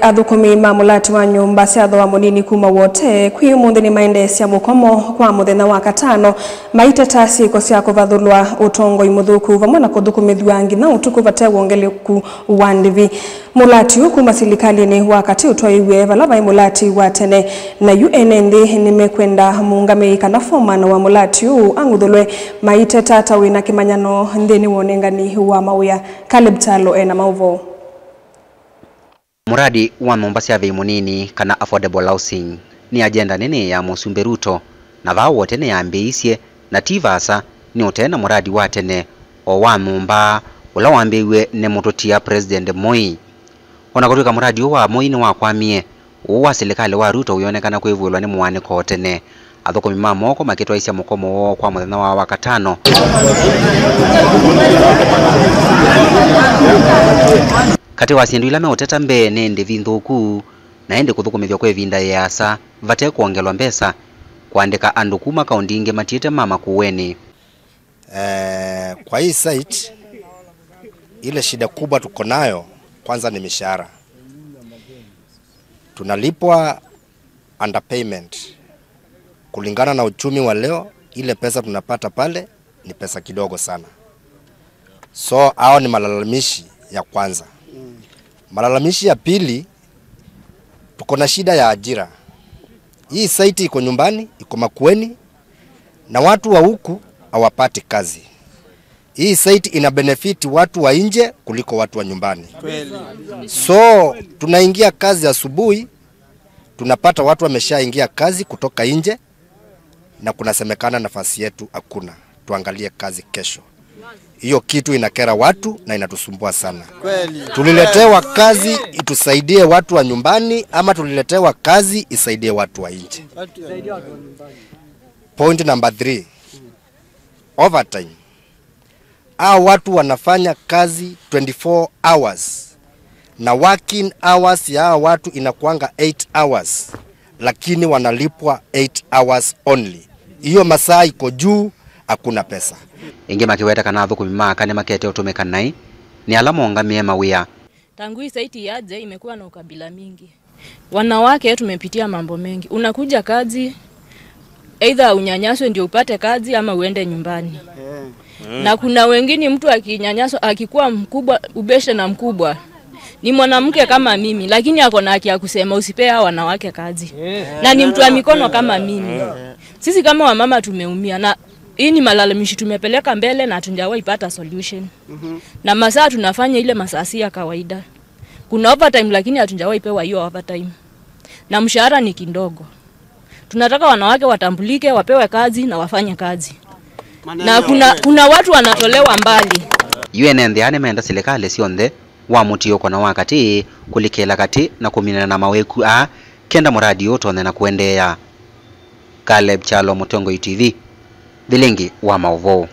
Athukumi mamulati wa nyumba cia thwa munini kuma wote kwi umuthi ni maendesya mukomo kwa muthenya wa katano maiteta ciiko cia kuvathulwa utongo imuthuku vamwe na kuthumithwa ngina utuku vate wongeleku wa ndivi. Mulati kuma serikali wakati utoiwe vala vai mulati wa tene na UNND nimekwenda muungami kana foreman wa mulati anguthulwe maiteta tawina kimanyano ndeni wonengani wa mauya. Caleb Talo ena mauvo. Muradi wa Mombasa ya munini kana affordable housing ni agenda nene ya Musumbe Ruto na vao wote ne ambeisye na tivasa ni utena muradi wa tene o wa Mumba ula wambiwe ne mutotia President Moi. Ona kutoka muradi wa Moi ni wa kwamie wa serikali wa Ruto uyonekana kwevulwa ni mwane ko tene athukumi mamoko makitwa isya mukomo wo kwa muthenya wa wakatano. Kati wasindu ila meoteta mbe nende vinthuku na ende kuthukumithwa kwa ivinda yasa vate kuongelwa mbesa kuandika andu kuma kaundi inge matiete mama kuweni. Kwa hii site ile shida kubwa tuko nayo kwanza ni mishahara. Tunalipwa underpayment. Kulingana na uchumi wa leo ile pesa tunapata pale ni pesa kidogo sana. So hao ni malalamishi ya kwanza. Malalamishi ya pili, tuko na shida ya ajira. Hii site iko nyumbani, iko Makueni na watu wa huku hawapati kazi. Hii site ina benefit watu wa nje kuliko watu wa nyumbani. So tunaingia kazi asubuhi, tunapata watu wameshaingia kazi kutoka nje na kunasemekana nafasi yetu hakuna. Tuangalie kazi kesho. Hiyo kitu inakera watu na inatusumbua sana. Tuliletewa kazi itusaidie watu wa nyumbani ama tuliletewa kazi isaidie watu wa nje? Point number 3. Overtime. Hao watu wanafanya kazi 24 hours. Na working hours ya hao watu inakuanga 8 hours. Lakini wanalipwa 8 hours only. Hiyo masaa iko juu, hakuna pesa. Inge makiweta kana athukumi makane makete utumeka nai ni alama ongamie mawia. Tangu hii site yaje imekuwa na ukabila mingi. Wanawake tumepitia mambo mengi. Unakuja kazi either unyanyaswe ndio upate kazi ama uende nyumbani. Na kuna wengine mtu akinyanyaswa akikuwa mkubwa ubeshe na mkubwa ni mwanamke kama mimi lakini ako na haki ya kusema usipea wanawake kazi. Na ni mtu wa mikono kama mimi. Sisi kama wamama tumeumia na hii ni malalamishi tumepeleka mbele na hatujawahi ipata solution. Na masaa tunafanya ile masaa si ya kawaida. Kuna overtime lakini hatujawahi pewa hiyo overtime. Na mshahara ni kidogo. Tunataka wanawake watambulike, wapewe kazi na wafanye kazi. Na kuna watu wanatolewa mbali. UNND anemenda serikali sionde wa mutio kwa na wakati kulikela kati na kuminana na maweku kenda muradi utone na kuendea. Caleb Chalo, Mutongo TV. Vilengi wa Mauvo.